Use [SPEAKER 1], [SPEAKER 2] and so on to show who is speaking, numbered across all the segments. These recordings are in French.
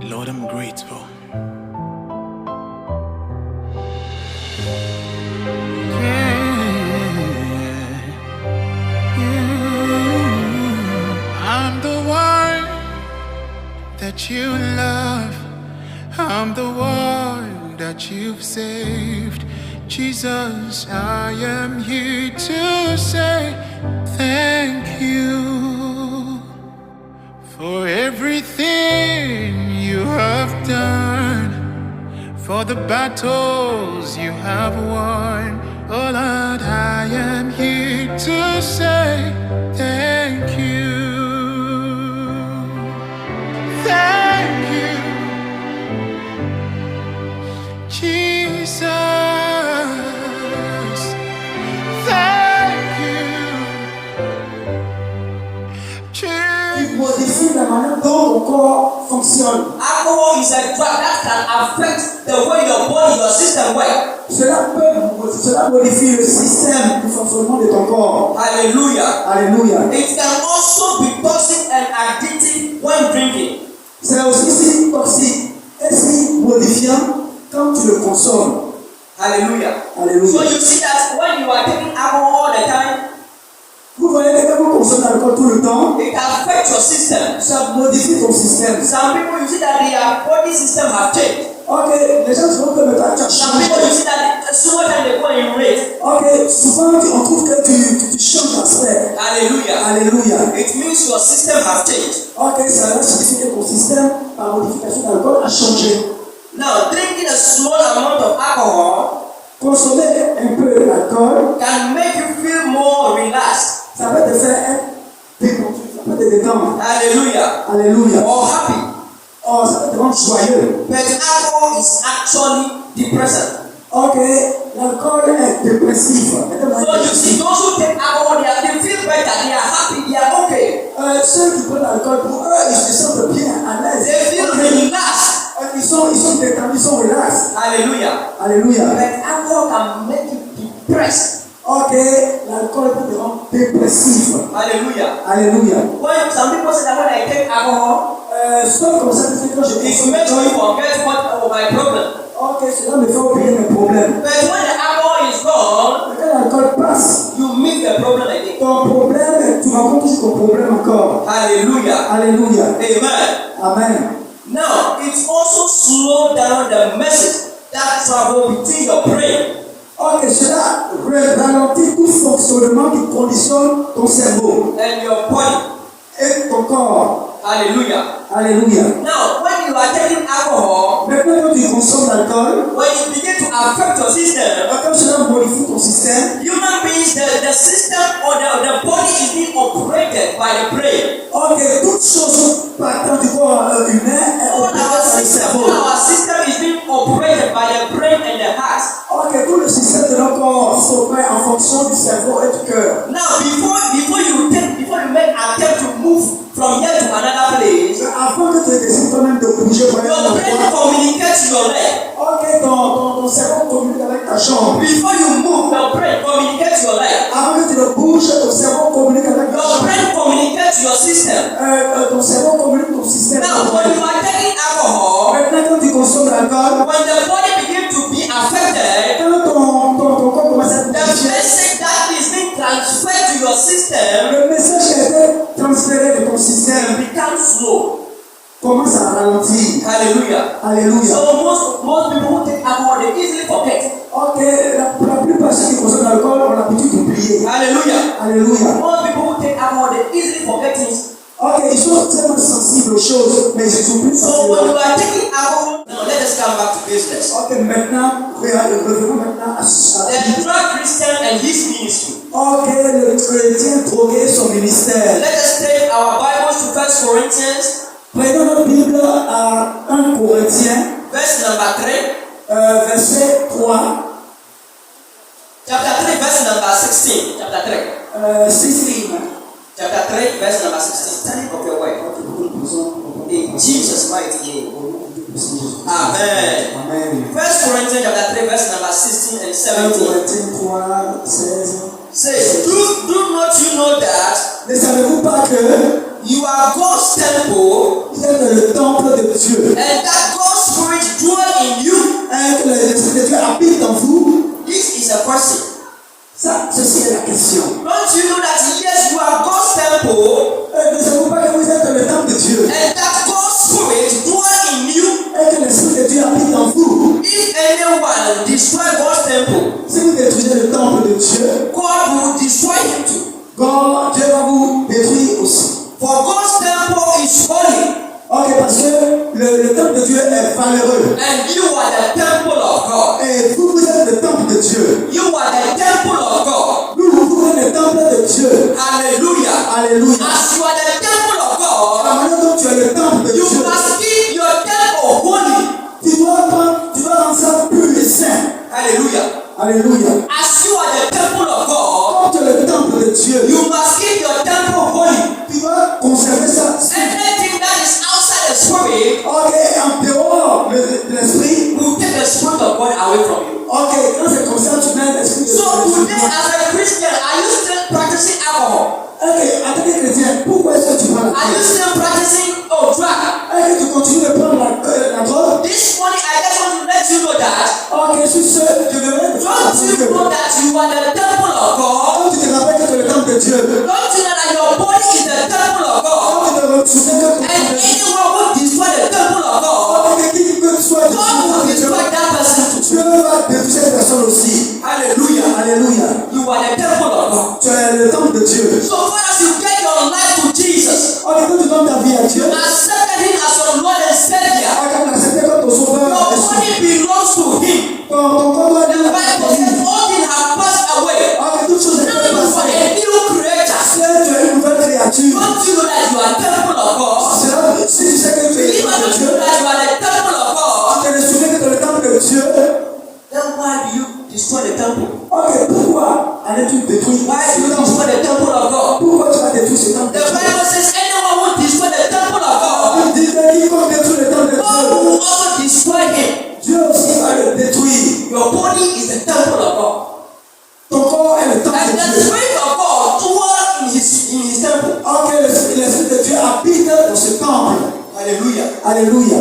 [SPEAKER 1] Lord, I'm grateful. I'm the one that you love. I'm the one that you've saved. Jesus, I am here to say thank you for everything you have done, for the battles you have won. Oh Lord, I am here to say thank you. Thank you, Jesus. Thank you,
[SPEAKER 2] Il modifie la manière dont ton corps fonctionne.
[SPEAKER 3] Alcohol is a drug that can affect the way your body, your system work.
[SPEAKER 2] Cela modifie le système du fonctionnement de ton corps.
[SPEAKER 3] Hallelujah.
[SPEAKER 2] Alléluia.
[SPEAKER 3] It can also be toxic and addictive when drinking.
[SPEAKER 2] C'est aussi si toxique et si modifiant quand tu le consommes.
[SPEAKER 3] Hallelujah.
[SPEAKER 2] Alléluia.
[SPEAKER 3] So you see that when you are taking alcohol all the time,
[SPEAKER 2] Vous voyez que quand vous consommez l'alcool tout le temps,
[SPEAKER 3] it affects your system.
[SPEAKER 2] ça modifie ton système.
[SPEAKER 3] Some people you see that their body system have changed.
[SPEAKER 2] Ok, les gens souvent que le temps tu as
[SPEAKER 3] Some people you
[SPEAKER 2] changé.
[SPEAKER 3] see that soon time they go in rate.
[SPEAKER 2] Ok, souvent on trouve que tu changes d'aspect.
[SPEAKER 3] Hallelujah.
[SPEAKER 2] Alléluia.
[SPEAKER 3] It means your system has changed.
[SPEAKER 2] Ok, ça signifie que ton système, par modification d'alcool, a changé.
[SPEAKER 3] Now, drinking a small amount of alcohol
[SPEAKER 2] Consommer un peu d'alcool,
[SPEAKER 3] can make you feel more relaxed.
[SPEAKER 2] ça va te faire être détendu, ça va te détendre.
[SPEAKER 3] Hallelujah.
[SPEAKER 2] Alléluia.
[SPEAKER 3] Or happy.
[SPEAKER 2] Oh, ça va te rendre joyeux.
[SPEAKER 3] But alcohol is actually depressant.
[SPEAKER 2] Ok, l'alcool est dépressif.
[SPEAKER 3] So you see, those who take alcohol, they feel better, they are happy, they are okay.
[SPEAKER 2] Ceux qui prennent l'alcool, pour eux, ils se sentent bien, à l'aise.
[SPEAKER 3] They feel relaxed.
[SPEAKER 2] Ils sont détendus, ils sont relax.
[SPEAKER 3] Hallelujah.
[SPEAKER 2] Alléluia.
[SPEAKER 3] But alcohol can make you depressed.
[SPEAKER 2] Ok, l'alcool peut te rendre dépressif.
[SPEAKER 3] Hallelujah.
[SPEAKER 2] Alléluia.
[SPEAKER 3] When some people say that when I take alcohol,
[SPEAKER 2] Soit comme ça, c'est quand je
[SPEAKER 3] it
[SPEAKER 2] consomme
[SPEAKER 3] makes me
[SPEAKER 2] l'alcool.
[SPEAKER 3] forget what my problem.
[SPEAKER 2] Ok, cela me fait oublier mes problèmes.
[SPEAKER 3] But when the alcohol is gone,
[SPEAKER 2] Mais quand l'alcool passe,
[SPEAKER 3] you meet the problem again.
[SPEAKER 2] ton problème, tu rencontres toujours ton problème encore.
[SPEAKER 3] Hallelujah.
[SPEAKER 2] Alléluia.
[SPEAKER 3] Amen.
[SPEAKER 2] Amen.
[SPEAKER 3] Now, it also slows down the message that travels between your brain
[SPEAKER 2] Ok, cela ralentit tout fonctionnement qui conditionne ton cerveau
[SPEAKER 3] and your body.
[SPEAKER 2] et ton corps.
[SPEAKER 3] Hallelujah.
[SPEAKER 2] Alléluia.
[SPEAKER 3] Now, when you are taking alcohol,
[SPEAKER 2] Maintenant, quand tu consommes l'alcool,
[SPEAKER 3] when you begin to affect your system,
[SPEAKER 2] quand cela modifie ton système,
[SPEAKER 3] human beings, the system or the body is being operated by the brain.
[SPEAKER 2] ok, toute chose partant du corps humain est
[SPEAKER 3] All
[SPEAKER 2] opérée par le cerveau.
[SPEAKER 3] our system is being operated by the brain and the heart.
[SPEAKER 2] Ok, tout le système de notre corps s'opère en fonction du cerveau et du cœur.
[SPEAKER 3] Now, before you make attempt to move from here to another place,
[SPEAKER 2] Avant que tu décides toi-même de bouger pour aller
[SPEAKER 3] your
[SPEAKER 2] dans le
[SPEAKER 3] brain
[SPEAKER 2] coin,
[SPEAKER 3] communicates to your leg.
[SPEAKER 2] ok, ton cerveau communique avec ta jambe.
[SPEAKER 3] Before you move, your brain communicates to your leg.
[SPEAKER 2] Avant que tu ne bouges, ton cerveau communique avec ta
[SPEAKER 3] Your
[SPEAKER 2] jambe.
[SPEAKER 3] brain communicates to your system.
[SPEAKER 2] Ton cerveau communique ton système.
[SPEAKER 3] Now, when you are taking alcohol,
[SPEAKER 2] Maintenant, quand tu consommes l'alcool,
[SPEAKER 3] when the body begins to be affected,
[SPEAKER 2] quand ton corps commence à
[SPEAKER 3] the
[SPEAKER 2] bouger,
[SPEAKER 3] message that is being transferred to your system
[SPEAKER 2] le message qui a été transféré de ton système
[SPEAKER 3] becomes slow.
[SPEAKER 2] commence à ralentir.
[SPEAKER 3] Hallelujah.
[SPEAKER 2] Alléluia.
[SPEAKER 3] So most people who take alcohol, they easily forget.
[SPEAKER 2] Ok, la plupart de ceux qui consomment l'alcool ont l'habitude d'oublier.
[SPEAKER 3] Hallelujah.
[SPEAKER 2] Alléluia.
[SPEAKER 3] Most people who take alcohol, they easily forget things.
[SPEAKER 2] Ok, ils sont tellement sensibles aux choses, mais ils oublient
[SPEAKER 3] So when you
[SPEAKER 2] facilement.
[SPEAKER 3] are taking alcohol, now let us come back to business.
[SPEAKER 2] Ok, maintenant, revenons maintenant à
[SPEAKER 3] The drug Christian and his ministry.
[SPEAKER 2] ok, le chrétien drogué son ministère.
[SPEAKER 3] Let us take our Bibles to 1 Corinthians,
[SPEAKER 2] Prenons notre Bible à 1 Corinthiens,
[SPEAKER 3] verse number 3.
[SPEAKER 2] verset 3,
[SPEAKER 3] Chapter 3, verse number 16. Chapter 3.
[SPEAKER 2] 16.
[SPEAKER 3] Chapter 3, verse number 16. Study of your word. In Jesus' mighty name. Amen.
[SPEAKER 2] Amen.
[SPEAKER 3] 1 Corinthians chapter 3, verse number 16 and
[SPEAKER 2] 1
[SPEAKER 3] 17.
[SPEAKER 2] Corinthiens 3, 16.
[SPEAKER 3] Says, do not you know that
[SPEAKER 2] Ne savez-vous pas que
[SPEAKER 3] You are God's temple,
[SPEAKER 2] Vous êtes le temple de Dieu.
[SPEAKER 3] and that God's Spirit dwell in you.
[SPEAKER 2] Et que l'Esprit de Dieu habite en vous.
[SPEAKER 3] This is a question.
[SPEAKER 2] Ça, ceci est la question.
[SPEAKER 3] Don't you know that yes, you are God's temple,
[SPEAKER 2] Ne savez-vous pas que vous êtes le temple de Dieu?
[SPEAKER 3] and that God's Spirit dwell in you?
[SPEAKER 2] Et que l'Esprit de Dieu habite en vous.
[SPEAKER 3] If anyone destroy God's temple,
[SPEAKER 2] Si vous détruisez le temple de Dieu,
[SPEAKER 3] God will destroy him too.
[SPEAKER 2] Dieu va vous détruire aussi.
[SPEAKER 3] For God's temple is holy,
[SPEAKER 2] Ok, parce que le temple de Dieu est valeureux.
[SPEAKER 3] and you are the temple of God.
[SPEAKER 2] Et vous êtes le temple de Dieu.
[SPEAKER 3] You are the temple of God.
[SPEAKER 2] Vous êtes le temple de Dieu.
[SPEAKER 3] Hallelujah.
[SPEAKER 2] Alléluia.
[SPEAKER 3] As you are the temple of
[SPEAKER 2] La
[SPEAKER 3] God,
[SPEAKER 2] manière dont tu es le temple de
[SPEAKER 3] you
[SPEAKER 2] Dieu,
[SPEAKER 3] must keep your temple holy.
[SPEAKER 2] tu dois rendre ça pur et saint.
[SPEAKER 3] Hallelujah.
[SPEAKER 2] Alléluia.
[SPEAKER 3] As you are the temple of God,
[SPEAKER 2] Comme tu es le temple de Dieu,
[SPEAKER 3] you must keep your temple holy.
[SPEAKER 2] tu dois conserver ça.
[SPEAKER 3] Anything that is outside the Spirit
[SPEAKER 2] Ok, en dehors de l'esprit.
[SPEAKER 3] will take the Spirit of God away from you.
[SPEAKER 2] Ok, quand c'est comme ça, tu mets l'esprit de
[SPEAKER 3] So
[SPEAKER 2] Dieu.
[SPEAKER 3] today, as a Christian, are you still practicing alcohol?
[SPEAKER 2] Ok, en tant que chrétien, pourquoi est-ce que tu prends la
[SPEAKER 3] Are you
[SPEAKER 2] drogue?
[SPEAKER 3] still practicing drug?
[SPEAKER 2] Est-ce que tu continues de prendre la drogue?
[SPEAKER 3] This morning, I just want to let you know that.
[SPEAKER 2] Ok, sur ce, je devrais te
[SPEAKER 3] Don't you know that you are the temple of God?
[SPEAKER 2] Quand tu te rappelles que tu es le temple de Dieu,
[SPEAKER 3] Don't you know that your body is the temple of God?
[SPEAKER 2] quand tu te souviens que tu
[SPEAKER 3] And anyone who destroy the temple of God,
[SPEAKER 2] qui que tu sois,
[SPEAKER 3] God will destroy that person too.
[SPEAKER 2] Dieu va détruire cette personne aussi.
[SPEAKER 3] Hallelujah.
[SPEAKER 2] Alléluia.
[SPEAKER 3] You are the temple of God.
[SPEAKER 2] Tu es le temple de Dieu.
[SPEAKER 3] So far as you get your life to Jesus,
[SPEAKER 2] Ok, quand tu donnes ta vie à Dieu,
[SPEAKER 3] accepted Him as your Lord and Savior,
[SPEAKER 2] quand tu acceptes comme ton sauveur,
[SPEAKER 3] your body belongs to Him.
[SPEAKER 2] ton corps doit
[SPEAKER 3] The
[SPEAKER 2] être
[SPEAKER 3] Bible says all things have passed away.
[SPEAKER 2] Ok, toutes choses
[SPEAKER 3] Now
[SPEAKER 2] sont
[SPEAKER 3] you are
[SPEAKER 2] passées.
[SPEAKER 3] a new creator.
[SPEAKER 2] Si tu es une nouvelle créature,
[SPEAKER 3] Don't you know that you are temple of God?
[SPEAKER 2] si tu sais que tu es le
[SPEAKER 3] Believe
[SPEAKER 2] temple de
[SPEAKER 3] you
[SPEAKER 2] Dieu,
[SPEAKER 3] know that you are the temple of God.
[SPEAKER 2] tu te souviens que tu es le temple de Dieu,
[SPEAKER 3] Then why do you destroy the temple?
[SPEAKER 2] ok, pourquoi allais-tu détruire
[SPEAKER 3] Why do
[SPEAKER 2] ce
[SPEAKER 3] you
[SPEAKER 2] temple?
[SPEAKER 3] destroy the temple of God?
[SPEAKER 2] Pourquoi tu vas détruire ce temple de
[SPEAKER 3] The
[SPEAKER 2] Dieu?
[SPEAKER 3] Bible says anyone who destroy the temple of God,
[SPEAKER 2] Il dit que quiconque détruit le temple de
[SPEAKER 3] God
[SPEAKER 2] Dieu,
[SPEAKER 3] will also destroy him.
[SPEAKER 2] Dieu aussi va le détruire.
[SPEAKER 3] Your body is the temple of God.
[SPEAKER 2] Ton corps est le temple
[SPEAKER 3] And
[SPEAKER 2] de
[SPEAKER 3] the
[SPEAKER 2] Dieu.
[SPEAKER 3] Spirit of God dwell in his temple.
[SPEAKER 2] Ok, l'Esprit de Dieu habite dans ce temple.
[SPEAKER 3] Hallelujah.
[SPEAKER 2] Alléluia.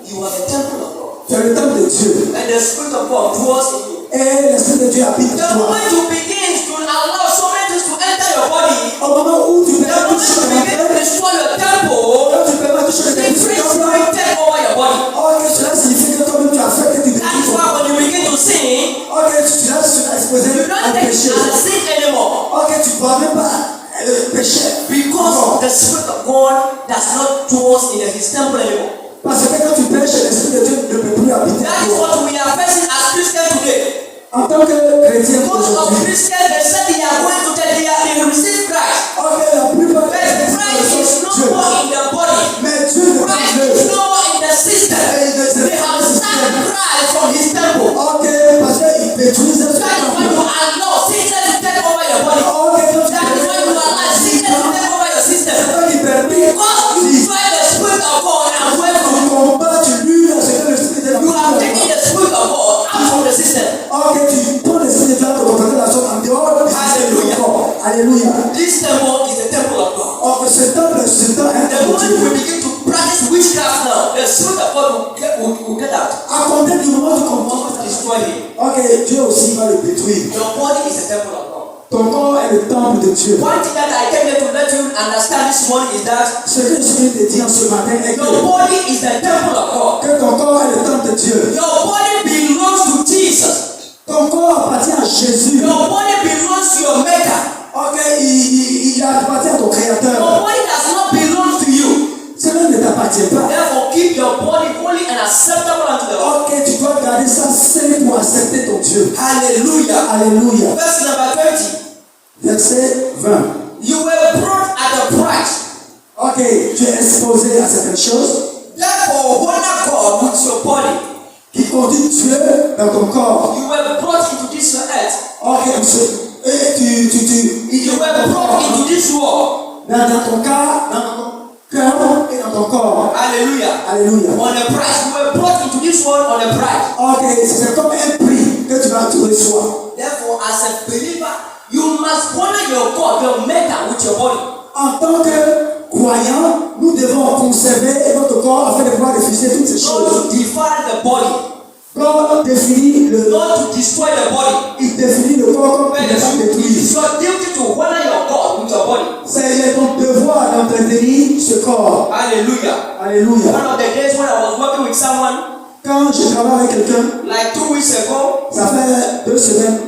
[SPEAKER 3] You are the temple of God.
[SPEAKER 2] Tu es le temple de Dieu.
[SPEAKER 3] And the Spirit of God dwells in you.
[SPEAKER 2] Et l'Esprit de Dieu habite
[SPEAKER 3] The
[SPEAKER 2] en toi.
[SPEAKER 3] moment you begin to allow so many things to enter your body,
[SPEAKER 2] Au moment où tu
[SPEAKER 3] the
[SPEAKER 2] permets
[SPEAKER 3] moment
[SPEAKER 2] tout ce
[SPEAKER 3] you
[SPEAKER 2] que
[SPEAKER 3] begin to destroy your temple,
[SPEAKER 2] quand tu permets tout ce que
[SPEAKER 3] the free spirit take over your body.
[SPEAKER 2] ok, cela signifie que toi-même tu as fait que tu
[SPEAKER 3] That
[SPEAKER 2] détruis
[SPEAKER 3] is
[SPEAKER 2] ton
[SPEAKER 3] why
[SPEAKER 2] corps.
[SPEAKER 3] when you begin to sin,
[SPEAKER 2] Ok, tu as exposé
[SPEAKER 3] you don't
[SPEAKER 2] un
[SPEAKER 3] take it
[SPEAKER 2] péché.
[SPEAKER 3] as a sin anymore.
[SPEAKER 2] Ok, tu ne vois même pas le péché.
[SPEAKER 3] Because the Spirit of God does not dwell in his temple anymore.
[SPEAKER 2] Parce que quand tu pêches, l'Esprit de Dieu ne peut plus habiter
[SPEAKER 3] That
[SPEAKER 2] en
[SPEAKER 3] is
[SPEAKER 2] toi.
[SPEAKER 3] what we are facing as Christians today.
[SPEAKER 2] En tant que chrétien
[SPEAKER 3] Most of
[SPEAKER 2] aujourd'hui,
[SPEAKER 3] Christians, they said they are going to tell they receive Christ.
[SPEAKER 2] ok, la plupart
[SPEAKER 3] But
[SPEAKER 2] des
[SPEAKER 3] Christ is no
[SPEAKER 2] Dieu.
[SPEAKER 3] more in the body.
[SPEAKER 2] Mais Dieu ne
[SPEAKER 3] Christ
[SPEAKER 2] peut
[SPEAKER 3] is no more in the system. They have sacked Christ from his temple.
[SPEAKER 2] ok, parce qu'il détruit ce
[SPEAKER 3] That is why you allow sickness to take over your body.
[SPEAKER 2] ok, quand tu
[SPEAKER 3] That is why you allow sickness to take over your system.
[SPEAKER 2] qui permet,
[SPEAKER 3] Because you drive the Spirit of God away from
[SPEAKER 2] tu
[SPEAKER 3] you.
[SPEAKER 2] combats, tu luttes à ce que l'Esprit de
[SPEAKER 3] You have
[SPEAKER 2] Dieu.
[SPEAKER 3] taken the Spirit of God out from the system.
[SPEAKER 2] Ok, tu prends l'Esprit de Dieu pour combattre la chose en dehors du
[SPEAKER 3] Alléluia.
[SPEAKER 2] corps. Alléluia.
[SPEAKER 3] This temple is the temple of God.
[SPEAKER 2] Ok, ce temple est un
[SPEAKER 3] The
[SPEAKER 2] temple de
[SPEAKER 3] moment
[SPEAKER 2] Dieu.
[SPEAKER 3] we begin to practice witchcraft now, the Spirit of God will get out.
[SPEAKER 2] À compter du moment où tu
[SPEAKER 3] God
[SPEAKER 2] comprends,
[SPEAKER 3] will destroy him.
[SPEAKER 2] ok, Dieu aussi va le détruire.
[SPEAKER 3] Your body is the temple of God.
[SPEAKER 2] Ton corps est le temple de Dieu.
[SPEAKER 3] One thing that I came here to let you understand this morning is that
[SPEAKER 2] Ce que je viens de dire ce matin est
[SPEAKER 3] your
[SPEAKER 2] que,
[SPEAKER 3] body is the temple of God.
[SPEAKER 2] que ton corps est le temple de Dieu.
[SPEAKER 3] Your body belongs to Jesus.
[SPEAKER 2] Ton corps appartient à Jésus.
[SPEAKER 3] Your body belongs to your Maker.
[SPEAKER 2] Ok, il appartient à ton
[SPEAKER 3] Your
[SPEAKER 2] Créateur.
[SPEAKER 3] body does not belong to you.
[SPEAKER 2] Cela ne t'appartient pas.
[SPEAKER 3] Therefore, keep your body holy and acceptable unto the Lord.
[SPEAKER 2] Ok, tu dois garder ça saint pour accepter ton Dieu.
[SPEAKER 3] Hallelujah.
[SPEAKER 2] Alléluia.
[SPEAKER 3] Verse number 20.
[SPEAKER 2] Verset 20.
[SPEAKER 3] You were brought at a price.
[SPEAKER 2] Ok, tu es exposé à certaines choses
[SPEAKER 3] Therefore, honor God with your body.
[SPEAKER 2] qui conduisent Dieu dans ton corps.
[SPEAKER 3] You were brought into this earth.
[SPEAKER 2] Ok, et
[SPEAKER 3] You were brought into this world.
[SPEAKER 2] dans ton cas, dans ton cœur et dans ton corps.
[SPEAKER 3] Hallelujah.
[SPEAKER 2] Alléluia.
[SPEAKER 3] On a price. You were brought into this world on a price.
[SPEAKER 2] Ok, c'est comme un prix que tu reçois.
[SPEAKER 3] Therefore, as a believer, you must honor your God, your Maker, with your body.
[SPEAKER 2] En tant que croyants, nous devons conserver notre corps afin de pouvoir refuser toutes ces
[SPEAKER 3] Not
[SPEAKER 2] choses.
[SPEAKER 3] to defile the body.
[SPEAKER 2] Comme définit le
[SPEAKER 3] Not to destroy the body.
[SPEAKER 2] il définit le corps comme
[SPEAKER 3] But
[SPEAKER 2] ne pas détruire.
[SPEAKER 3] it's your duty to honor your God with your body.
[SPEAKER 2] C'est ton devoir d'entretenir ce corps.
[SPEAKER 3] Hallelujah.
[SPEAKER 2] Alléluia.
[SPEAKER 3] One of the days when I was working with someone,
[SPEAKER 2] Quand je travaille avec quelqu'un,
[SPEAKER 3] like 2 weeks ago,
[SPEAKER 2] ça fait 2 semaines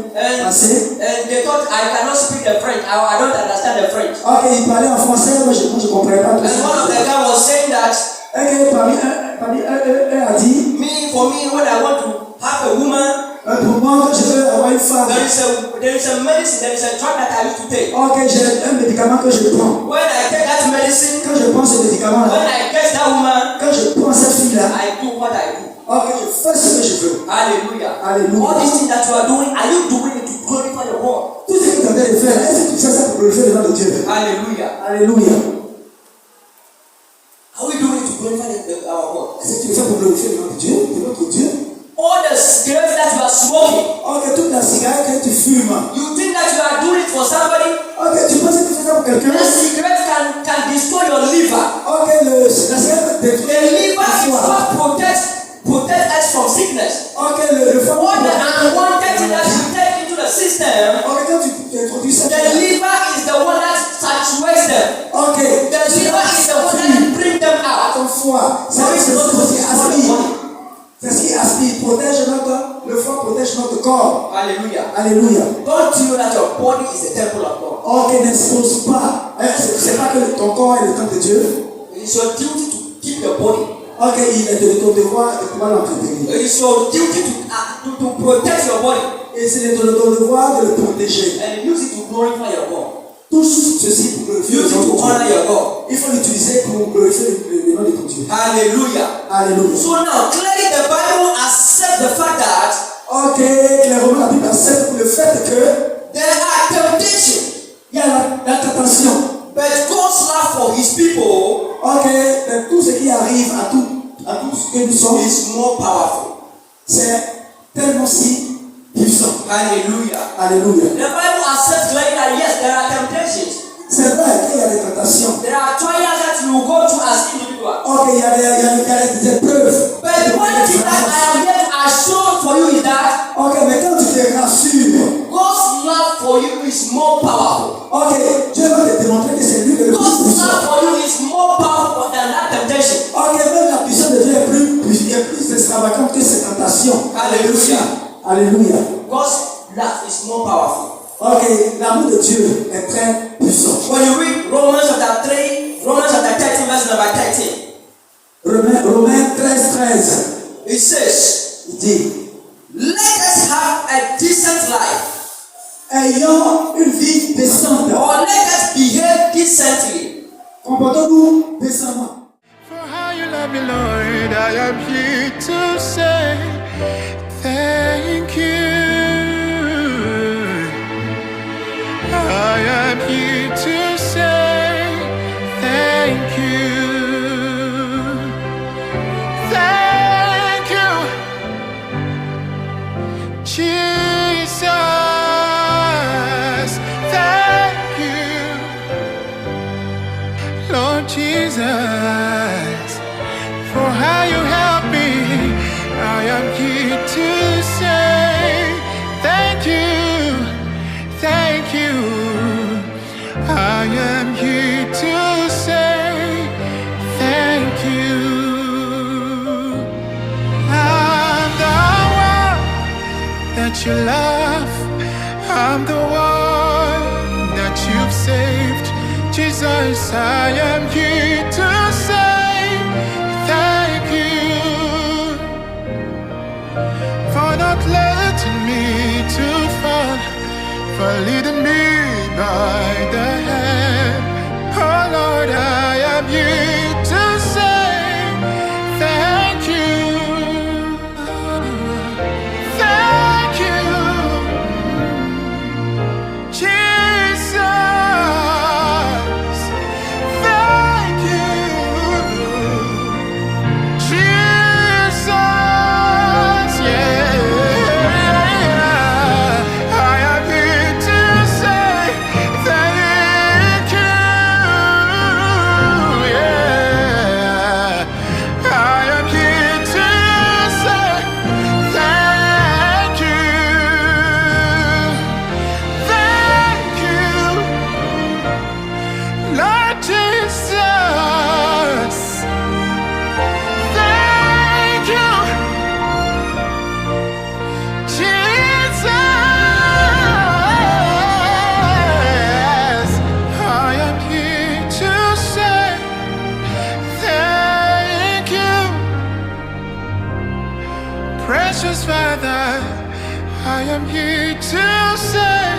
[SPEAKER 2] passées.
[SPEAKER 3] and they thought I cannot speak the French. I don't understand the French.
[SPEAKER 2] Ok, il parlait en français, moi je ne comprenais pas tout
[SPEAKER 3] And one of the
[SPEAKER 2] ça.
[SPEAKER 3] guys was saying that
[SPEAKER 2] Et parmi un a dit,
[SPEAKER 3] for me, when I want to have a woman,
[SPEAKER 2] pour moi, je veux avoir une femme.
[SPEAKER 3] there is a medicine, there is a drug that I used to take.
[SPEAKER 2] Ok, j'ai un médicament que je prends.
[SPEAKER 3] When I take that medicine,
[SPEAKER 2] Quand je prends ce
[SPEAKER 3] when
[SPEAKER 2] médicament-là,
[SPEAKER 3] I get that woman,
[SPEAKER 2] quand je prends cette fille-là,
[SPEAKER 3] I do what I do.
[SPEAKER 2] ok, je fais ce que je veux.
[SPEAKER 3] Hallelujah.
[SPEAKER 2] Alléluia.
[SPEAKER 3] All these things that you are doing, are you doing it to glorify the Lord?
[SPEAKER 2] Tout ce que tu es en train de faire, est-ce que tu fais ça pour glorifier le nom de Dieu?
[SPEAKER 3] Hallelujah.
[SPEAKER 2] Alléluia.
[SPEAKER 3] Are we doing it to glorify our God?
[SPEAKER 2] Est-ce que tu le fais pour glorifier le nom de Dieu, de notre Dieu?
[SPEAKER 3] All the cigarettes that you are smoking,
[SPEAKER 2] Ok, toute la cigarette que tu fumes.
[SPEAKER 3] you think that you are doing it for somebody?
[SPEAKER 2] Ok, tu penses que tu fais ça pour quelqu'un?
[SPEAKER 3] That cigarette can destroy your liver.
[SPEAKER 2] Ok, la cigarette détruit
[SPEAKER 3] The liver is
[SPEAKER 2] le foie.
[SPEAKER 3] what protect us from sickness.
[SPEAKER 2] Ok, le foie.
[SPEAKER 3] All the unwanted things that you take into the system,
[SPEAKER 2] Ok, quand tu introduis ça.
[SPEAKER 3] the liver is the one that saturates them.
[SPEAKER 2] Ok,
[SPEAKER 3] The liver is the one that brings them out.
[SPEAKER 2] ton foie. C'est
[SPEAKER 3] So it's not
[SPEAKER 2] ce qui
[SPEAKER 3] to
[SPEAKER 2] aspire. C'est ce qui aspire. Protège le foie protège notre corps.
[SPEAKER 3] Hallelujah.
[SPEAKER 2] Alléluia.
[SPEAKER 3] Don't you know that your body is the temple of God?
[SPEAKER 2] Ok, n'expose pas. C'est pas que ton corps est le temple de Dieu.
[SPEAKER 3] It is your duty to keep your body.
[SPEAKER 2] Ok, il est de ton devoir de pouvoir l'entretenir.
[SPEAKER 3] It is your duty to protect your body
[SPEAKER 2] Et c'est de ton devoir de le protéger.
[SPEAKER 3] and use it to glorify your God.
[SPEAKER 2] Tout ceci pour glorifier
[SPEAKER 3] Use
[SPEAKER 2] le
[SPEAKER 3] it
[SPEAKER 2] nom
[SPEAKER 3] to
[SPEAKER 2] de
[SPEAKER 3] honor
[SPEAKER 2] Dieu.
[SPEAKER 3] your God.
[SPEAKER 2] Il faut l'utiliser pour glorifier le nom de ton Dieu.
[SPEAKER 3] Hallelujah.
[SPEAKER 2] Alléluia.
[SPEAKER 3] So now, clearly the Bible accepts the fact that
[SPEAKER 2] Ok, clairement la Bible accepte le fait que
[SPEAKER 3] there are temptations,
[SPEAKER 2] il y a la tentation.
[SPEAKER 3] but God's love for His people
[SPEAKER 2] Ok, mais tout ce qui arrive à tout ce que nous sommes,
[SPEAKER 3] is more powerful.
[SPEAKER 2] c'est tellement si puissant.
[SPEAKER 3] Hallelujah.
[SPEAKER 2] Alléluia.
[SPEAKER 3] The Bible accepts clearly that yes, there are temptations.
[SPEAKER 2] C'est vrai qu'il y a des tentations.
[SPEAKER 3] There are trials that you will go through as individuals.
[SPEAKER 2] Ok, il y a des épreuves.
[SPEAKER 3] But one thing that I am here to assure for you is that
[SPEAKER 2] Ok, mais quand tu te rassures,
[SPEAKER 3] God's love for you is more powerful.
[SPEAKER 2] ok, Dieu va te démontrer que c'est lui le plus
[SPEAKER 3] God's
[SPEAKER 2] puissant.
[SPEAKER 3] love for you is more powerful than that temptation.
[SPEAKER 2] Ok, même la puissance de Dieu est plus extravagante que ces tentations.
[SPEAKER 3] Hallelujah.
[SPEAKER 2] Alléluia.
[SPEAKER 3] God's love is more powerful.
[SPEAKER 2] Ok, l'amour de Dieu est très puissant.
[SPEAKER 3] When you read Romans chapter 13, verse number 13,
[SPEAKER 2] Romains 13,
[SPEAKER 3] it says,
[SPEAKER 2] il dit,
[SPEAKER 3] let us have a decent life,
[SPEAKER 2] ayant une vie décente,
[SPEAKER 3] or let us behave decently.
[SPEAKER 2] comportons-nous décemment.
[SPEAKER 1] For how you love me, Lord, I am here to say thank you. I am here to say thank you. Thank you, Jesus. Thank you, Lord Jesus, for how you help me. I am here to say thank you, thank you. I am here to say thank you. I'm the one that you love. I'm the one that you've saved. Jesus, I am here to say thank you for not letting me to fall, for leading me by the hand. Oh Lord, I am here to say thank you. Thank you, Jesus. Thank you, Jesus. Yeah, I am here to say thank am here to say